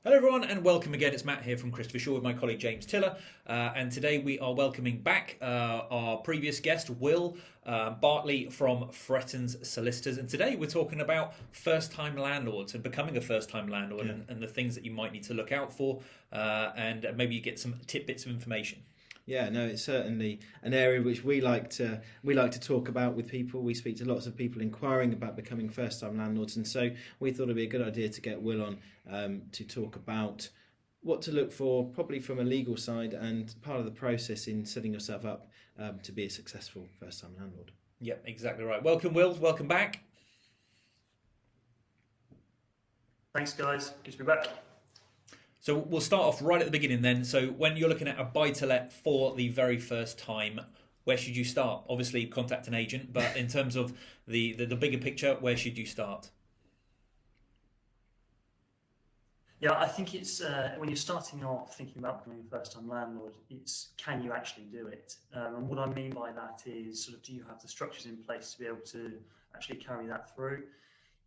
Hello everyone and welcome again. It's Matt here from Christopher Shaw with my colleague James Tiller, and today we are welcoming back our previous guest Will Bartley from Frettens Solicitors, and today we're talking about first-time landlords and becoming a first-time landlord, and the things that you might need to look out for, and maybe you get some tidbits of information. Yeah, no, it's certainly an area which we like to talk about with people. We speak to lots of people inquiring about becoming first-time landlords, and so we thought it'd be a good idea to get Will on to talk about what to look for, probably from a legal side, and part of the process in setting yourself up to be a successful first-time landlord. Yep, exactly right. Welcome, Will. Welcome back. Thanks, guys. Good to be back. So we'll start off right at the beginning then. So when you're looking at a buy-to-let for the very first time, where should you start? Obviously, contact an agent, but in terms of the bigger picture, where should you start? Yeah, I think it's when you're starting off thinking about becoming a first-time landlord, it's can you actually do it? And what I mean by that is sort of do you have the structures in place to be able to actually carry that through?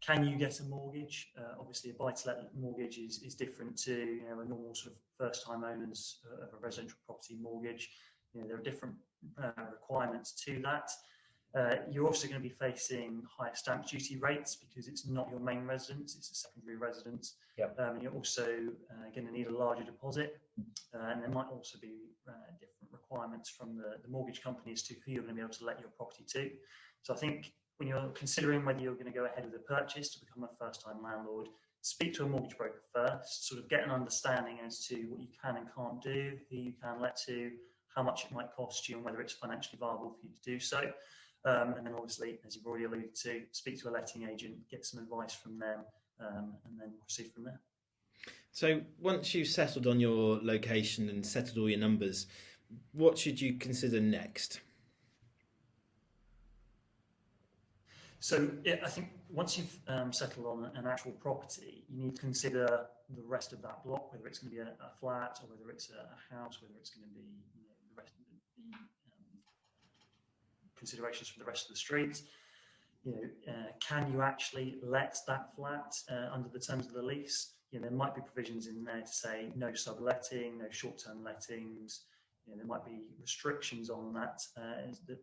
Can you get a mortgage? Obviously, a buy-to-let mortgage is different to a normal sort of first-time owners of a residential property mortgage. There are different requirements to that. You're also going to be facing higher stamp duty rates because it's not your main residence, it's a secondary residence. Yep. And you're also going to need a larger deposit. And there might also be different requirements from the mortgage company as to who you're going to be able to let your property to. So I think when you're considering whether you're going to go ahead with a purchase to become a first-time landlord, speak to a mortgage broker first, sort of get an understanding as to what you can and can't do, who you can let to, how much it might cost you, and whether it's financially viable for you to do so. And then obviously, as you've already alluded to, speak to a letting agent, get some advice from them, and then proceed from there. So once you've settled on your location and settled all your numbers, what should you consider next? So I think once you've settled on an actual property, you need to consider the rest of that block, whether it's going to be a flat or whether it's a house, whether it's going to be the rest of the considerations for the rest of the street. Can you actually let that flat under the terms of the lease? There might be provisions in there to say no subletting, no short-term lettings. There might be restrictions on that that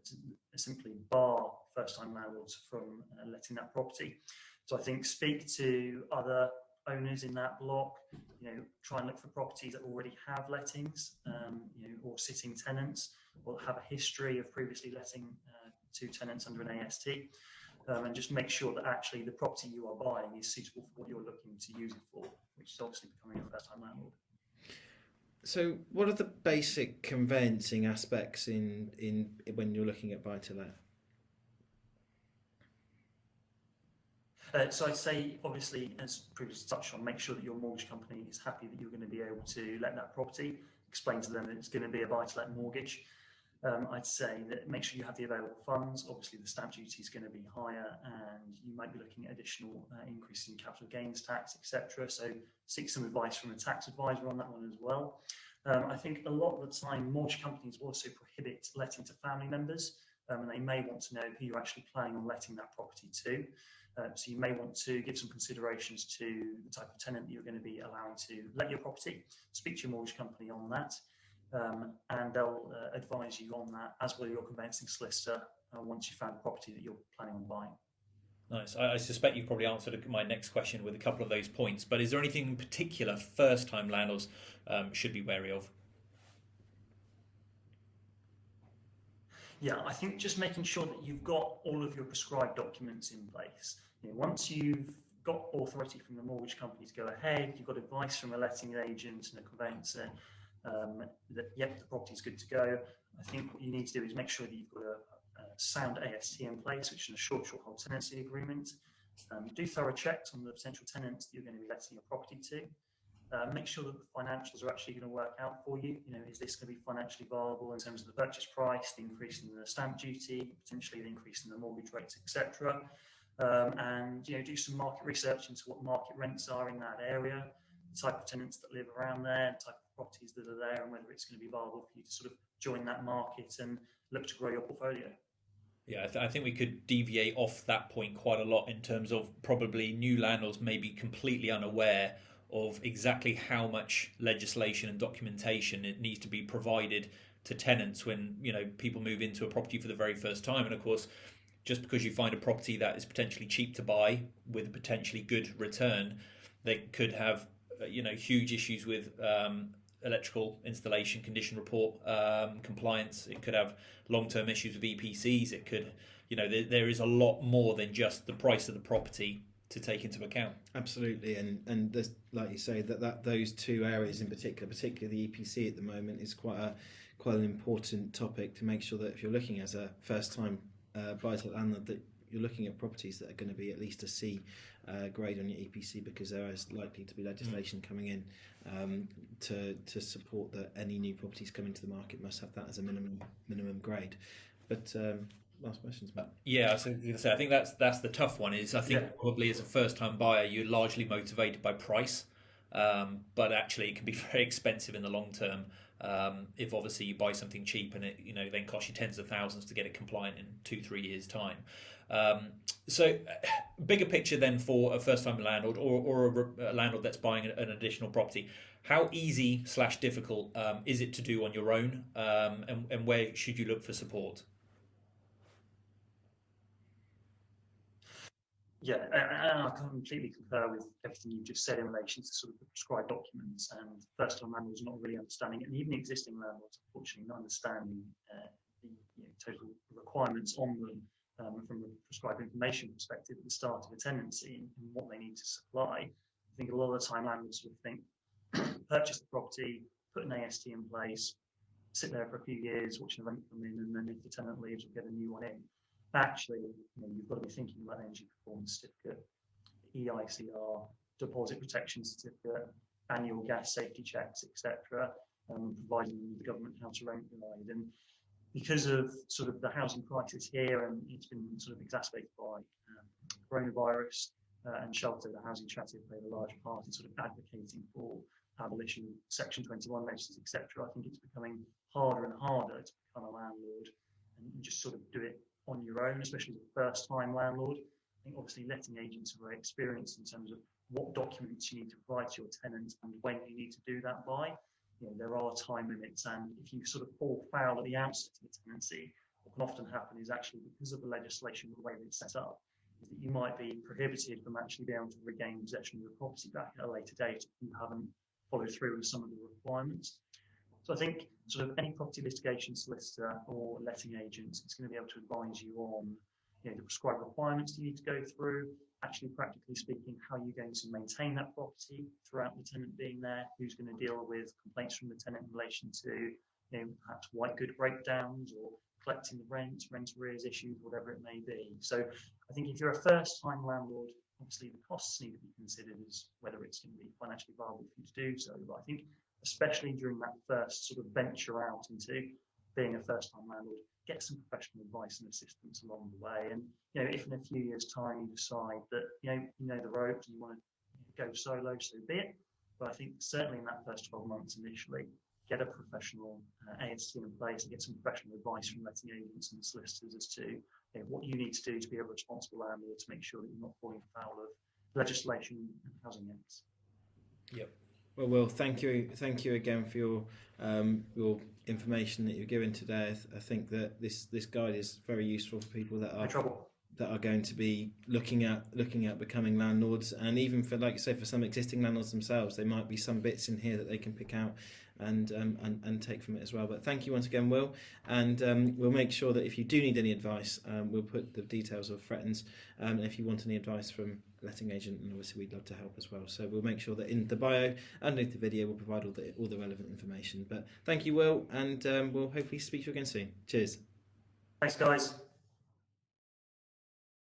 simply bar first-time landlords from letting that property. So I think speak to other owners in that block. Try and look for properties that already have lettings, or sitting tenants, or have a history of previously letting to tenants under an AST. And just make sure that actually the property you are buying is suitable for what you're looking to use it for, which is obviously becoming a first-time landlord. So what are the basic conveyancing aspects in when you're looking at buy-to-let? So I'd say, obviously, as previously touched on, make sure that your mortgage company is happy that you're going to be able to let that property. Explain to them that it's going to be a buy-to-let mortgage. I'd say that make sure you have the available funds. Obviously, the stamp duty is going to be higher, and you might be looking at additional increase in capital gains tax, etc. So seek some advice from a tax advisor on that one as well. I think a lot of the time, mortgage companies will also prohibit letting to family members, and they may want to know who you're actually planning on letting that property to. So you may want to give some considerations to the type of tenant that you're going to be allowing to let your property. Speak to your mortgage company on that. And they'll advise you on that, as will your conveyancing solicitor, once you've found a property that you're planning on buying. Nice. I suspect you've probably answered my next question with a couple of those points, but is there anything in particular first-time landlords should be wary of? Yeah, I think just making sure that you've got all of your prescribed documents in place. Once you've got authority from the mortgage company to go ahead, you've got advice from a letting agent and a conveyancer, that yep, the property is good to go. I think what you need to do is make sure that you've got a sound AST in place, which is a short hold tenancy agreement. Do thorough checks on the potential tenants that you're going to be letting your property to. Make sure that the financials are actually going to work out for you. Is this going to be financially viable in terms of the purchase price, the increase in the stamp duty, potentially the increase in the mortgage rates, etc. And do some market research into what market rents are in that area, the type of tenants that live around there, the type of properties that are there, and whether it's going to be viable for you to sort of join that market and look to grow your portfolio. Yeah, I think we could deviate off that point quite a lot in terms of probably new landlords may be completely unaware of exactly how much legislation and documentation it needs to be provided to tenants when people move into a property for the very first time. And of course, just because you find a property that is potentially cheap to buy with a potentially good return, they could have huge issues with electrical installation, condition report compliance. It could have long-term issues with EPCs. It could, there is a lot more than just the price of the property to take into account. Absolutely, and there's, like you say, that those two areas in particular, particularly the EPC at the moment, is quite an important topic to make sure that if you're looking as a first-time buy-to-let landlord, that you're looking at properties that are going to be at least a C grade on your EPC, because there is likely to be legislation coming in to support that any new properties coming to the market must have that as a minimum grade. But last questions, Matt. Yeah, so I think that's the tough one. Is I think probably as a first-time buyer, you're largely motivated by price, but actually it can be very expensive in the long term. If obviously you buy something cheap and it then costs you tens of thousands to get it compliant in 2-3 years' time. So bigger picture then for a first-time landlord or a landlord that's buying an additional property. How easy/difficult is it to do on your own, and where should you look for support? Yeah, and I completely concur with everything you've just said in relation to sort of the prescribed documents, and first-time landlords not really understanding it, and even existing landlords, unfortunately, not understanding the total requirements on them from a prescribed information perspective at the start of a tenancy and what they need to supply. I think a lot of the time landlords sort of think, purchase the property, put an AST in place, sit there for a few years, watching the rent come in, and then if the tenant leaves, we'll get a new one in. Actually, you've got to be thinking about energy performance certificate, EICR, deposit protection certificate, annual gas safety checks, etc., providing the government how to rent provide. And because of sort of the housing crisis here, and it's been sort of exacerbated by coronavirus and shelter, the housing charity have played a large part in sort of advocating for abolition, Section 21 measures, etc. I think it's becoming harder and harder to become a landlord and just sort of do it on your own, especially as a first-time landlord. I think obviously letting agents are very experienced in terms of what documents you need to provide to your tenant and when you need to do that by. There are time limits, and if you sort of fall foul at the outset of the tenancy, what can often happen is actually because of the legislation, the way that it's set up, is that you might be prohibited from actually being able to regain possession of your property back at a later date if you haven't followed through with some of the requirements. So I think sort of any property litigation solicitor or letting agent is going to be able to advise you on the prescribed requirements you need to go through, actually practically speaking, how you're going to maintain that property throughout the tenant being there, who's going to deal with complaints from the tenant in relation to perhaps white good breakdowns or collecting the rent arrears issues, whatever it may be. So I think if you're a first-time landlord, obviously the costs need to be considered as whether it's going to be financially viable for you to do so. But I think especially during that first sort of venture out into being a first-time landlord, get some professional advice and assistance along the way. And if in a few years' time you decide that you know the ropes and you want to go solo, so be it. But I think certainly in that first 12 months initially, get a professional AST in place and get some professional advice from letting agents and solicitors as to what you need to do to be a responsible landlord to make sure that you're not falling foul of legislation and housing acts. Yep. Well, Will, thank you again for your information that you've given today. I think that this guide is very useful for people that are going to be looking at becoming landlords, and even for, like you say, for some existing landlords themselves, there might be some bits in here that they can pick out and take from it as well. But thank you once again, Will, and we'll make sure that if you do need any advice, we'll put the details of Frettens, and if you want any advice from letting agent, and obviously we'd love to help as well. So we'll make sure that in the bio underneath the video we'll provide all the relevant information. But thank you, Will, and we'll hopefully speak to you again soon. Cheers. Thanks, guys.